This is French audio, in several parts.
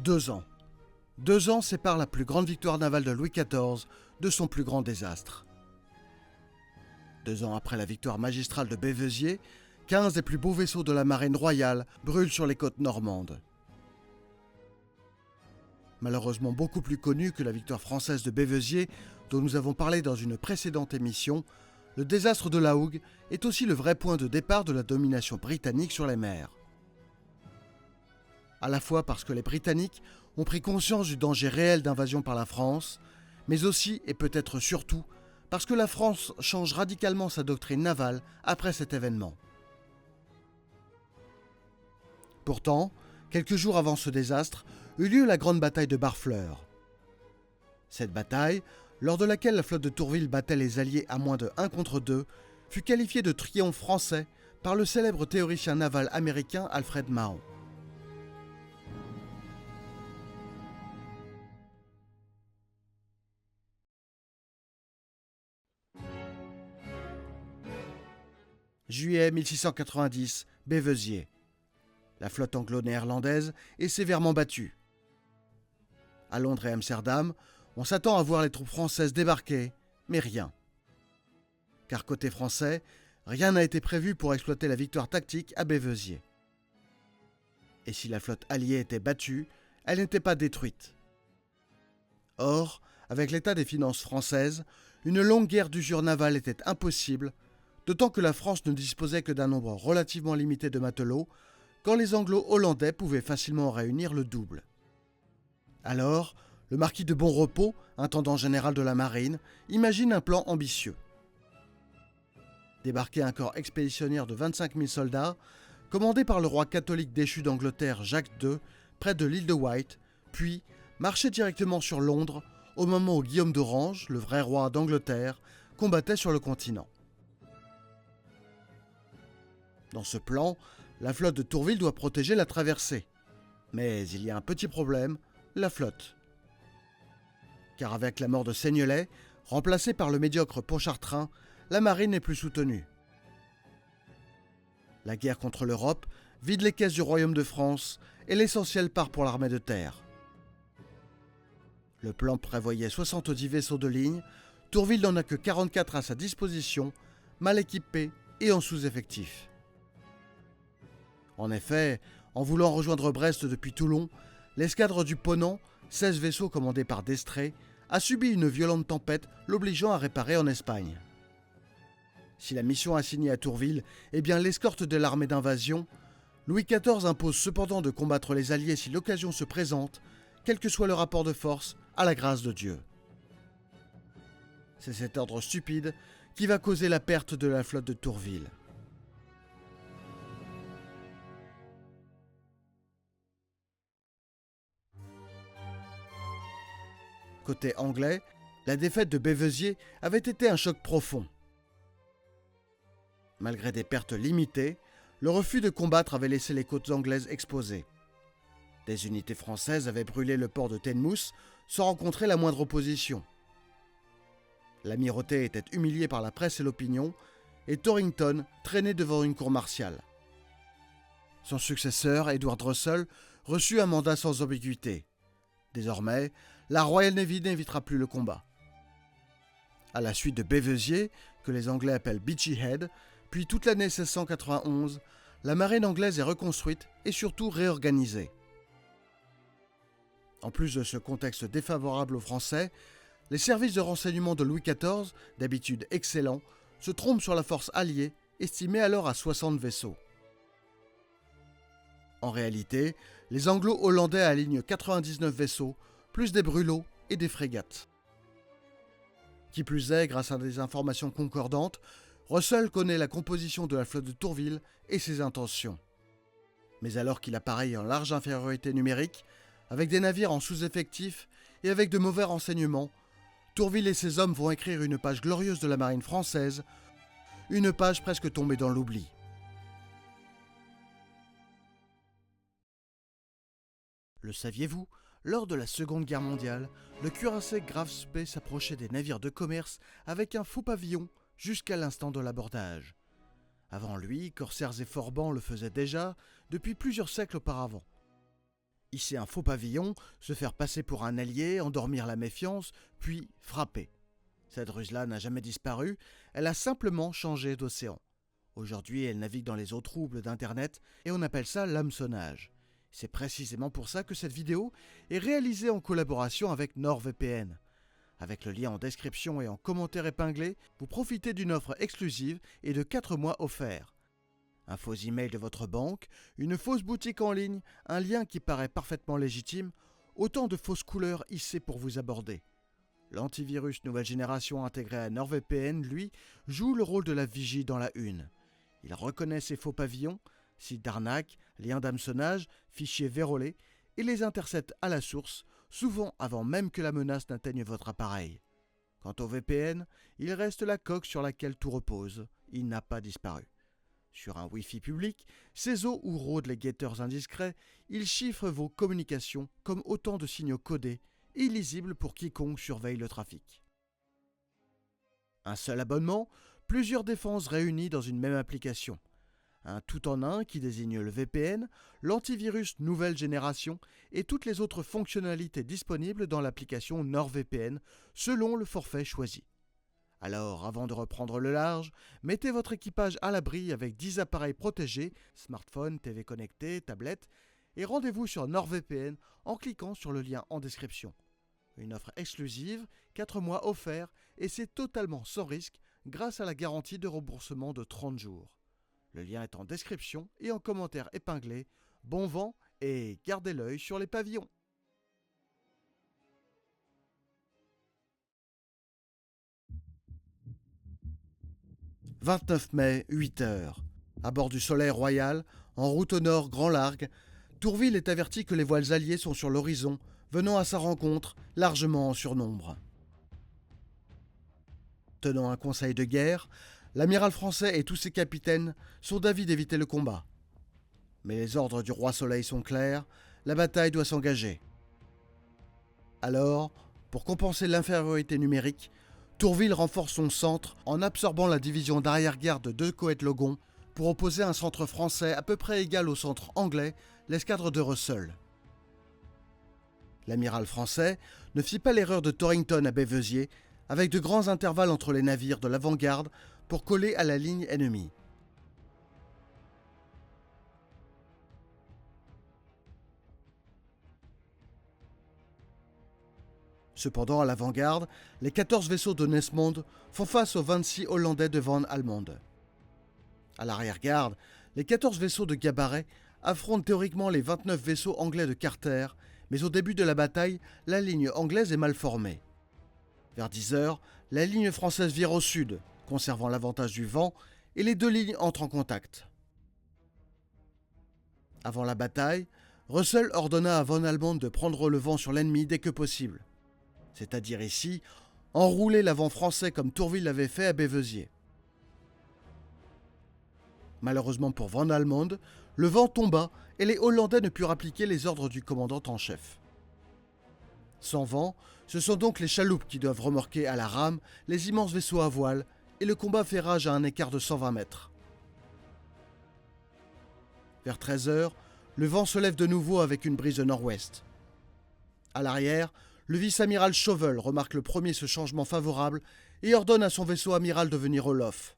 2 ans. 2 ans séparent la plus grande victoire navale de Louis XIV de son plus grand désastre. 2 ans après la victoire magistrale de Béveziers, 15 des plus beaux vaisseaux de la marine royale brûlent sur les côtes normandes. Malheureusement beaucoup plus connue que la victoire française de Béveziers, dont nous avons parlé dans une précédente émission, le désastre de la Hougue est aussi le vrai point de départ de la domination britannique sur les mers. À la fois parce que les Britanniques ont pris conscience du danger réel d'invasion par la France, mais aussi et peut-être surtout parce que la France change radicalement sa doctrine navale après cet événement. Pourtant, quelques jours avant ce désastre, eut lieu la grande bataille de Barfleur. Cette bataille, lors de laquelle la flotte de Tourville battait les Alliés à moins de 1 contre 2, fut qualifiée de triomphe français par le célèbre théoricien naval américain Alfred Mahon. Juillet 1690, Béveziers. La flotte anglo-néerlandaise est sévèrement battue. À Londres et Amsterdam, on s'attend à voir les troupes françaises débarquer, mais rien. Car côté français, rien n'a été prévu pour exploiter la victoire tactique à Béveziers. Et si la flotte alliée était battue, elle n'était pas détruite. Or, avec l'état des finances françaises, une longue guerre d'usure navale était impossible, d'autant que la France ne disposait que d'un nombre relativement limité de matelots, quand les Anglo-Hollandais pouvaient facilement en réunir le double. Alors, le marquis de Bonrepos, intendant général de la marine, imagine un plan ambitieux. Débarquer un corps expéditionnaire de 25 000 soldats, commandé par le roi catholique déchu d'Angleterre Jacques II, près de l'île de Wight, puis marcher directement sur Londres, au moment où Guillaume d'Orange, le vrai roi d'Angleterre, combattait sur le continent. Dans ce plan, la flotte de Tourville doit protéger la traversée. Mais il y a un petit problème, la flotte. Car avec la mort de Seignelay, remplacé par le médiocre Pontchartrain, la marine n'est plus soutenue. La guerre contre l'Europe vide les caisses du royaume de France et l'essentiel part pour l'armée de terre. Le plan prévoyait 70 vaisseaux de ligne, Tourville n'en a que 44 à sa disposition, mal équipés et en sous-effectif. En effet, en voulant rejoindre Brest depuis Toulon, l'escadre du Ponant, 16 vaisseaux commandés par d'Estrées, a subi une violente tempête l'obligeant à réparer en Espagne. Si la mission assignée à Tourville est bien l'escorte de l'armée d'invasion, Louis XIV impose cependant de combattre les Alliés si l'occasion se présente, quel que soit le rapport de force, à la grâce de Dieu. C'est cet ordre stupide qui va causer la perte de la flotte de Tourville. Côté anglais, la défaite de Béveziers avait été un choc profond. Malgré des pertes limitées, le refus de combattre avait laissé les côtes anglaises exposées. Des unités françaises avaient brûlé le port de Teignmouth sans rencontrer la moindre opposition. L'amirauté était humiliée par la presse et l'opinion, et Torrington traînait devant une cour martiale. Son successeur, Edward Russell, reçut un mandat sans ambiguïté. Désormais, la Royal Navy n'évitera plus le combat. À la suite de Béveziers, que les Anglais appellent Beachy Head, puis toute l'année 1691, la marine anglaise est reconstruite et surtout réorganisée. En plus de ce contexte défavorable aux Français, les services de renseignement de Louis XIV, d'habitude excellents, se trompent sur la force alliée, estimée alors à 60 vaisseaux. En réalité, les Anglo-Hollandais alignent 99 vaisseaux, plus des brûlots et des frégates. Qui plus est, grâce à des informations concordantes, Russell connaît la composition de la flotte de Tourville et ses intentions. Mais alors qu'il apparaît en large infériorité numérique, avec des navires en sous-effectif et avec de mauvais renseignements, Tourville et ses hommes vont écrire une page glorieuse de la marine française, une page presque tombée dans l'oubli. Le saviez-vous ? Lors de la Seconde Guerre mondiale, le cuirassé Graf Spee s'approchait des navires de commerce avec un faux pavillon jusqu'à l'instant de l'abordage. Avant lui, corsaires et forbans le faisaient déjà depuis plusieurs siècles auparavant. hisser un faux pavillon, se faire passer pour un allié, endormir la méfiance, puis frapper. Cette ruse-là n'a jamais disparu, elle a simplement changé d'océan. Aujourd'hui, elle navigue dans les eaux troubles d'Internet et on appelle ça l'hameçonnage. C'est précisément pour ça que cette vidéo est réalisée en collaboration avec NordVPN. Avec le lien en description et en commentaire épinglé, vous profitez d'une offre exclusive et de 4 mois offerts. Un faux email de votre banque, une fausse boutique en ligne, un lien qui paraît parfaitement légitime, autant de fausses couleurs hissées pour vous aborder. L'antivirus nouvelle génération intégré à NordVPN, lui, joue le rôle de la vigie dans la une. Il reconnaît ces faux pavillons, sites d'arnaque, liens d'hameçonnage, fichiers vérolés, et les intercepte à la source, souvent avant même que la menace n'atteigne votre appareil. Quant au VPN, il reste la coque sur laquelle tout repose. Il n'a pas disparu. Sur un Wi-Fi public, CESO où rôdent les guetteurs indiscrets, il chiffre vos communications comme autant de signaux codés, illisibles pour quiconque surveille le trafic. Un seul abonnement, plusieurs défenses réunies dans une même application. Un tout-en-un qui désigne le VPN, l'antivirus nouvelle génération et toutes les autres fonctionnalités disponibles dans l'application NordVPN selon le forfait choisi. Alors, avant de reprendre le large, mettez votre équipage à l'abri avec 10 appareils protégés, smartphone, TV connecté, tablette, et rendez-vous sur NordVPN en cliquant sur le lien en description. Une offre exclusive, 4 mois offerts, et c'est totalement sans risque grâce à la garantie de remboursement de 30 jours. Le lien est en description et en commentaire épinglé. Bon vent et gardez l'œil sur les pavillons. 29 mai, 8h. À bord du Soleil Royal, en route au nord grand largue, Tourville est averti que les voiles alliées sont sur l'horizon, venant à sa rencontre, largement en surnombre. Tenant un conseil de guerre, l'amiral français et tous ses capitaines sont d'avis d'éviter le combat. Mais les ordres du roi Soleil sont clairs, la bataille doit s'engager. Alors, pour compenser l'infériorité numérique, Tourville renforce son centre en absorbant la division d'arrière-garde de Coët-Logon pour opposer un centre français à peu près égal au centre anglais, l'escadre de Russell. L'amiral français ne fit pas l'erreur de Torrington à Bévesier, avec de grands intervalles entre les navires de l'avant-garde pour coller à la ligne ennemie. Cependant, à l'avant-garde, les 14 vaisseaux de Nesmond font face aux 26 Hollandais de Van Almond. À l'arrière-garde, les 14 vaisseaux de Gabaret affrontent théoriquement les 29 vaisseaux anglais de Carter, mais au début de la bataille, la ligne anglaise est mal formée. Vers 10h, la ligne française vire au sud, conservant l'avantage du vent, et les deux lignes entrent en contact. Avant la bataille, Russell ordonna à Van Almond de prendre le vent sur l'ennemi dès que possible. C'est-à-dire ici, enrouler l'avant français comme Tourville l'avait fait à Bévesier. Malheureusement pour Van Almond, le vent tomba et les Hollandais ne purent appliquer les ordres du commandant en chef. Sans vent, ce sont donc les chaloupes qui doivent remorquer à la rame les immenses vaisseaux à voile et le combat fait rage à un écart de 120 mètres. Vers 13h, le vent se lève de nouveau avec une brise de nord-ouest. À l'arrière, le vice-amiral Chauvel remarque le premier ce changement favorable et ordonne à son vaisseau amiral de venir au lof.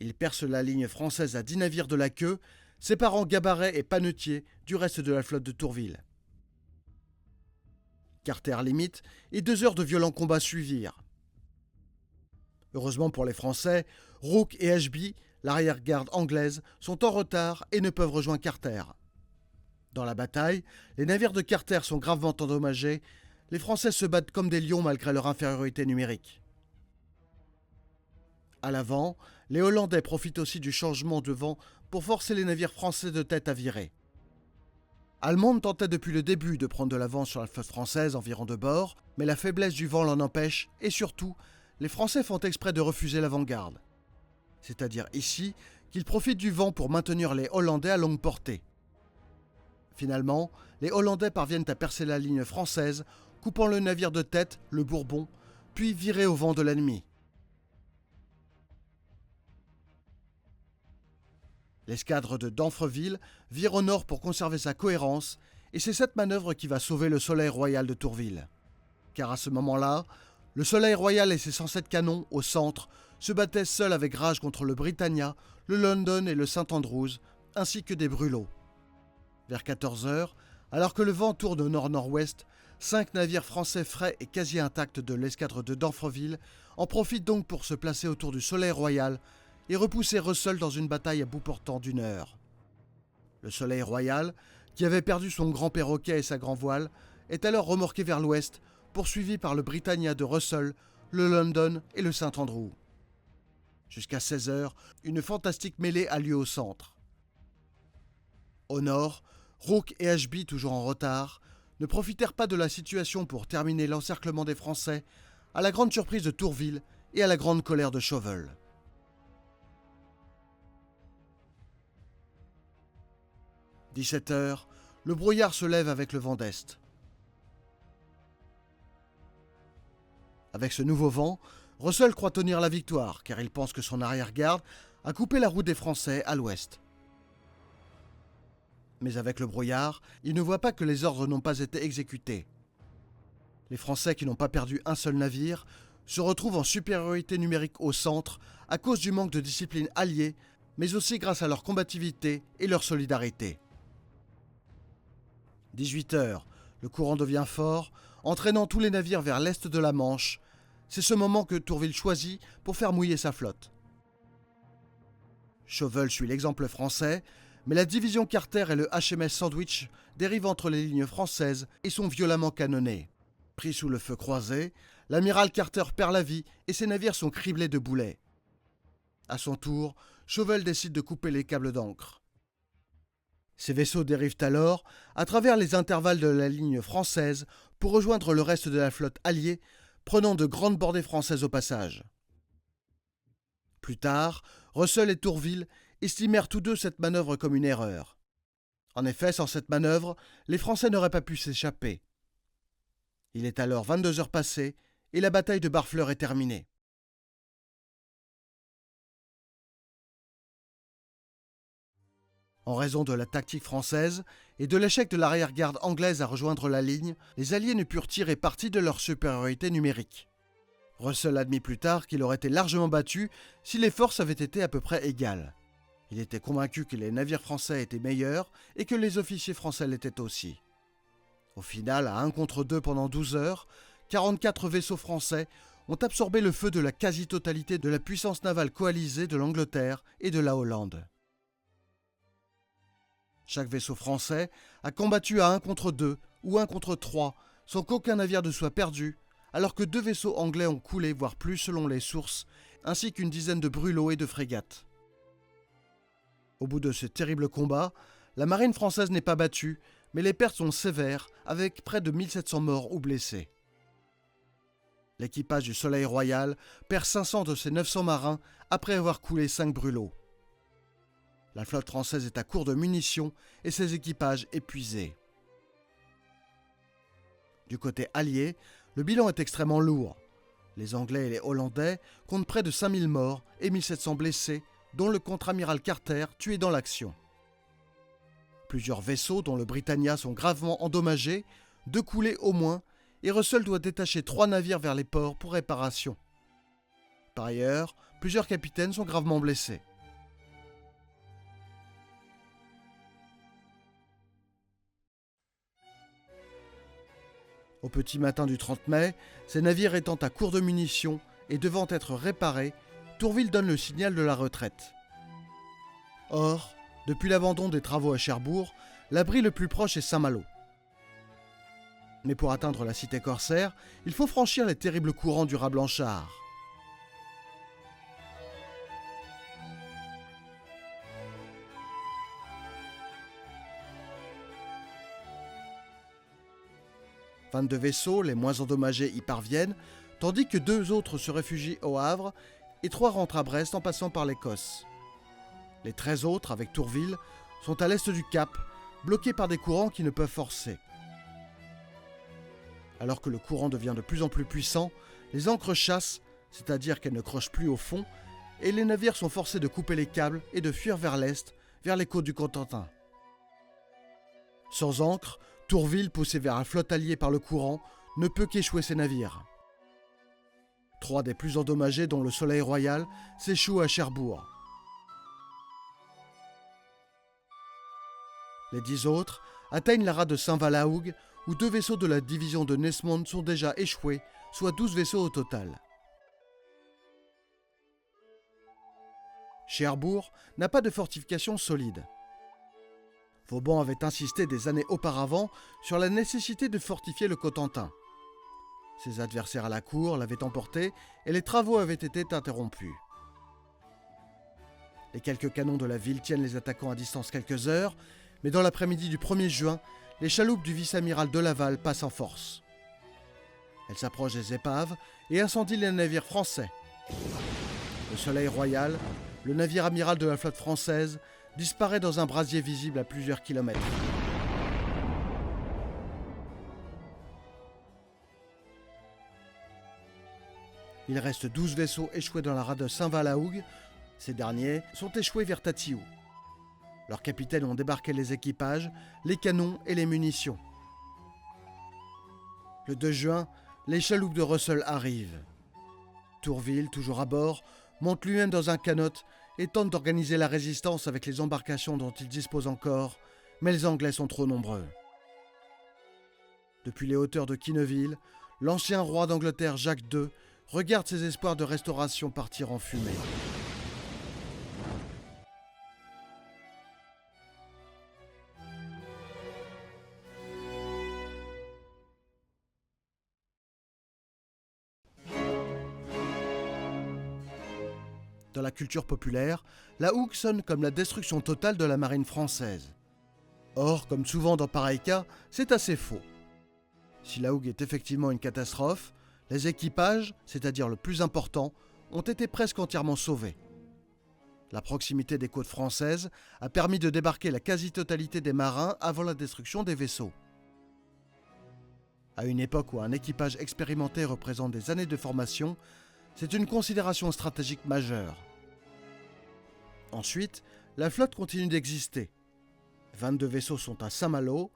Il perce la ligne française à 10 navires de la queue, séparant Gabaret et Panetier du reste de la flotte de Tourville. Carter limite et 2 heures de violents combats suivirent. Heureusement pour les Français, Rooke et Ashby, l'arrière-garde anglaise, sont en retard et ne peuvent rejoindre Carter. Dans la bataille, les navires de Carter sont gravement endommagés. Les Français se battent comme des lions malgré leur infériorité numérique. À l'avant, les Hollandais profitent aussi du changement de vent pour forcer les navires français de tête à virer. Almond tentait depuis le début de prendre de l'avance sur la flotte française environ de bord, mais la faiblesse du vent l'en empêche et surtout, les Français font exprès de refuser l'avant-garde. C'est-à-dire ici qu'ils profitent du vent pour maintenir les Hollandais à longue portée. Finalement, les Hollandais parviennent à percer la ligne française, coupant le navire de tête, le Bourbon, puis virer au vent de l'ennemi. L'escadre de d'Amfreville vire au nord pour conserver sa cohérence, et c'est cette manœuvre qui va sauver le Soleil Royal de Tourville. Car à ce moment-là, le Soleil Royal et ses 107 canons au centre se battaient seuls avec rage contre le Britannia, le London et le St Andrews, ainsi que des brûlots. Vers 14 heures, alors que le vent tourne au nord-nord-ouest, 5 navires français frais et quasi intacts de l'escadre de d'Amfreville en profitent donc pour se placer autour du Soleil Royal et repousser Russell dans une bataille à bout portant d'1 heure. Le Soleil Royal, qui avait perdu son grand perroquet et sa grand voile, est alors remorqué vers l'ouest, poursuivi par le Britannia de Russell, le London et le St Andrew. Jusqu'à 16 heures, une fantastique mêlée a lieu au centre. Au nord, Rooke et Ashby, toujours en retard, ne profitèrent pas de la situation pour terminer l'encerclement des Français, à la grande surprise de Tourville et à la grande colère de Chauvel. « 17 heures, le brouillard se lève avec le vent d'est. Avec ce nouveau vent, Russell croit tenir la victoire, car il pense que son arrière-garde a coupé la route des Français à l'ouest. Mais avec le brouillard, il ne voit pas que les ordres n'ont pas été exécutés. Les Français, qui n'ont pas perdu un seul navire, se retrouvent en supériorité numérique au centre à cause du manque de discipline alliée, mais aussi grâce à leur combativité et leur solidarité. 18 heures, le courant devient fort, entraînant tous les navires vers l'est de la Manche. C'est ce moment que Tourville choisit pour faire mouiller sa flotte. Chauvel suit l'exemple français, mais la division Carter et le HMS Sandwich dérivent entre les lignes françaises et sont violemment canonnés. Pris sous le feu croisé, l'amiral Carter perd la vie et ses navires sont criblés de boulets. À son tour, Chauvel décide de couper les câbles d'ancre. Ces vaisseaux dérivent alors à travers les intervalles de la ligne française pour rejoindre le reste de la flotte alliée, prenant de grandes bordées françaises au passage. Plus tard, Russell et Tourville estimèrent tous deux cette manœuvre comme une erreur. En effet, sans cette manœuvre, les Français n'auraient pas pu s'échapper. Il est alors 22 heures passées et la bataille de Barfleur est terminée. En raison de la tactique française et de l'échec de l'arrière-garde anglaise à rejoindre la ligne, les Alliés ne purent tirer parti de leur supériorité numérique. Russell admit plus tard qu'il aurait été largement battu si les forces avaient été à peu près égales. Il était convaincu que les navires français étaient meilleurs et que les officiers français l'étaient aussi. Au final, à 1 contre 2 pendant 12 heures, 44 vaisseaux français ont absorbé le feu de la quasi-totalité de la puissance navale coalisée de l'Angleterre et de la Hollande. Chaque vaisseau français a combattu à 1 contre 2 ou 1 contre 3 sans qu'aucun navire ne soit perdu, alors que 2 vaisseaux anglais ont coulé, voire plus selon les sources, ainsi qu'une dizaine de brûlots et de frégates. Au bout de ce terrible combat, la marine française n'est pas battue, mais les pertes sont sévères, avec près de 1700 morts ou blessés. L'équipage du Soleil Royal perd 500 de ses 900 marins après avoir coulé 5 brûlots. La flotte française est à court de munitions et ses équipages épuisés. Du côté allié, le bilan est extrêmement lourd. Les Anglais et les Hollandais comptent près de 5000 morts et 1700 blessés, dont le contre-amiral Carter tué dans l'action. Plusieurs vaisseaux, dont le Britannia, sont gravement endommagés, 2 coulés au moins, et Russell doit détacher 3 navires vers les ports pour réparation. Par ailleurs, plusieurs capitaines sont gravement blessés. Au petit matin du 30 mai, ces navires étant à court de munitions et devant être réparés, Tourville donne le signal de la retraite. Or, depuis l'abandon des travaux à Cherbourg, l'abri le plus proche est Saint-Malo. Mais pour atteindre la cité corsaire, il faut franchir les terribles courants du raz Blanchard. « 22 vaisseaux, les moins endommagés, y parviennent, tandis que 2 autres se réfugient au Havre et 3 rentrent à Brest en passant par l'Écosse. Les 13 autres, avec Tourville, sont à l'est du Cap, bloqués par des courants qui ne peuvent forcer. Alors que le courant devient de plus en plus puissant, les ancres chassent, c'est-à-dire qu'elles ne crochent plus au fond, et les navires sont forcés de couper les câbles et de fuir vers l'est, vers les côtes du Cotentin. Sans ancre, Tourville, poussé vers la flotte alliée par le courant, ne peut qu'échouer ses navires. 3 des plus endommagés, dont le Soleil Royal, s'échouent à Cherbourg. Les 10 autres atteignent la rade de Saint-Valahougue, où 2 vaisseaux de la division de Nesmond sont déjà échoués, soit 12 vaisseaux au total. Cherbourg n'a pas de fortification solide. Vauban avait insisté des années auparavant sur la nécessité de fortifier le Cotentin. Ses adversaires à la cour l'avaient emporté et les travaux avaient été interrompus. Les quelques canons de la ville tiennent les attaquants à distance quelques heures, mais dans l'après-midi du 1er juin, les chaloupes du vice-amiral de Laval passent en force. Elles s'approchent des épaves et incendient les navires français. Le Soleil Royal, le navire amiral de la flotte française, disparaît dans un brasier visible à plusieurs kilomètres. Il reste 12 vaisseaux échoués dans la rade de Saint-Valahougue. Ces derniers sont échoués vers Tatiou. Leurs capitaines ont débarqué les équipages, les canons et les munitions. Le 2 juin, les chaloupes de Russell arrivent. Tourville, toujours à bord, monte lui-même dans un canot et tente d'organiser la résistance avec les embarcations dont il dispose encore, mais les Anglais sont trop nombreux. Depuis les hauteurs de Kinneville, l'ancien roi d'Angleterre Jacques II regarde ses espoirs de restauration partir en fumée. Dans la culture populaire, la hougue sonne comme la destruction totale de la marine française. Or, comme souvent dans pareil cas, c'est assez faux. Si la hougue est effectivement une catastrophe, les équipages, c'est-à-dire le plus important, ont été presque entièrement sauvés. La proximité des côtes françaises a permis de débarquer la quasi-totalité des marins avant la destruction des vaisseaux. À une époque où un équipage expérimenté représente des années de formation, c'est une considération stratégique majeure. Ensuite, la flotte continue d'exister. 22 vaisseaux sont à Saint-Malo.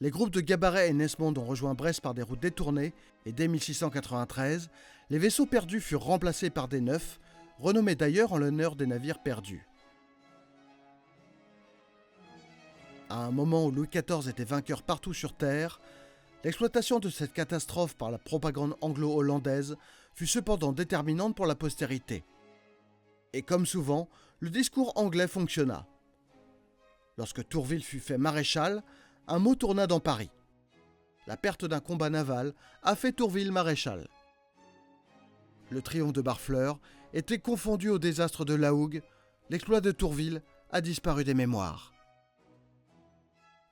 Les groupes de Gabaret et Nesmond ont rejoint Brest par des routes détournées et dès 1693, les vaisseaux perdus furent remplacés par des neufs, renommés d'ailleurs en l'honneur des navires perdus. À un moment où Louis XIV était vainqueur partout sur Terre, l'exploitation de cette catastrophe par la propagande anglo-hollandaise fut cependant déterminante pour la postérité. Et comme souvent, le discours anglais fonctionna. Lorsque Tourville fut fait maréchal, un mot tourna dans Paris. La perte d'un combat naval a fait Tourville maréchal. Le triomphe de Barfleur était confondu au désastre de la hougue. L'exploit de Tourville a disparu des mémoires.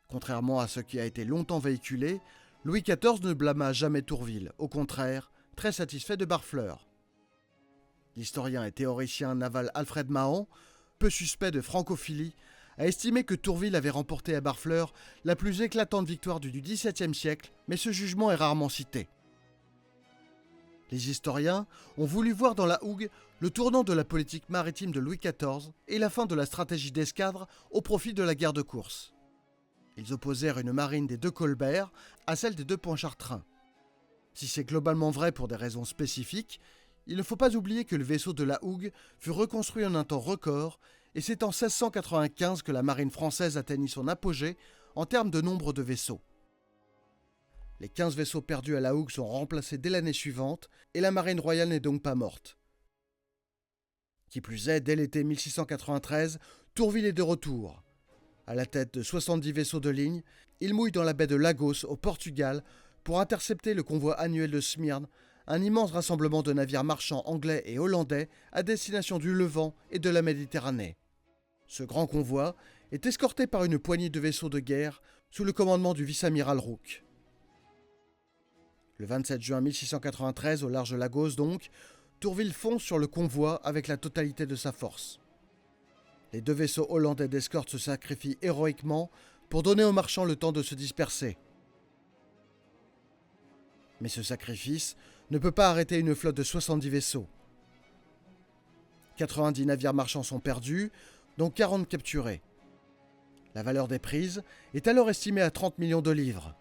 Contrairement à ce qui a été longtemps véhiculé, Louis XIV ne blâma jamais Tourville, au contraire, très satisfait de Barfleur. L'historien et théoricien naval Alfred Mahan, peu suspect de francophilie, a estimé que Tourville avait remporté à Barfleur la plus éclatante victoire du XVIIe siècle, mais ce jugement est rarement cité. Les historiens ont voulu voir dans la hougue le tournant de la politique maritime de Louis XIV et la fin de la stratégie d'escadre au profit de la guerre de course. Ils opposèrent une marine des 2 Colbert à celle des 2 Pontchartrain. Si c'est globalement vrai pour des raisons spécifiques, il ne faut pas oublier que le vaisseau de la hougue fut reconstruit en un temps record et c'est en 1695 que la marine française atteignit son apogée en termes de nombre de vaisseaux. Les 15 vaisseaux perdus à la hougue sont remplacés dès l'année suivante et la marine royale n'est donc pas morte. Qui plus est, dès l'été 1693, Tourville est de retour. À la tête de 70 vaisseaux de ligne, il mouille dans la baie de Lagos au Portugal pour intercepter le convoi annuel de Smyrne, un immense rassemblement de navires marchands anglais et hollandais à destination du Levant et de la Méditerranée. Ce grand convoi est escorté par une poignée de vaisseaux de guerre sous le commandement du vice-amiral Rooke. Le 27 juin 1693, au large de Lagos donc, Tourville fonce sur le convoi avec la totalité de sa force. Les 2 vaisseaux hollandais d'escorte se sacrifient héroïquement pour donner aux marchands le temps de se disperser. Mais ce sacrifice ne peut pas arrêter une flotte de 70 vaisseaux. 90 navires marchands sont perdus, dont 40 capturés. La valeur des prises est alors estimée à 30 millions de livres.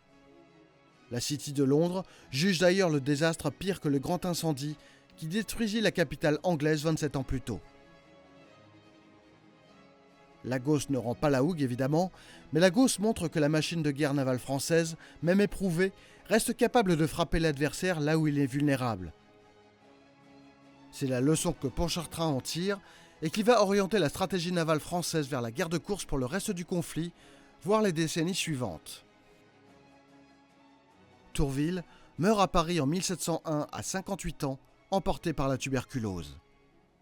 La City de Londres juge d'ailleurs le désastre pire que le grand incendie qui détruisit la capitale anglaise 27 ans plus tôt. Lagos ne rend pas la hougue évidemment, mais Lagos montre que la machine de guerre navale française, même éprouvée, reste capable de frapper l'adversaire là où il est vulnérable. C'est la leçon que Pontchartrain en tire et qui va orienter la stratégie navale française vers la guerre de course pour le reste du conflit, voire les décennies suivantes. Tourville meurt à Paris en 1701 à 58 ans, emporté par la tuberculose.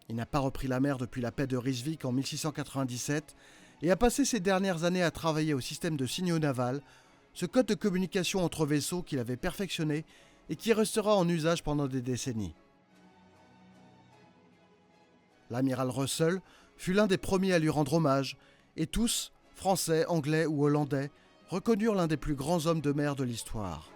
Il n'a pas repris la mer depuis la paix de Ryswick en 1697 et a passé ses dernières années à travailler au système de signaux navals, ce code de communication entre vaisseaux qu'il avait perfectionné et qui restera en usage pendant des décennies. L'amiral Russell fut l'un des premiers à lui rendre hommage, et tous, français, anglais ou hollandais, reconnurent l'un des plus grands hommes de mer de l'histoire.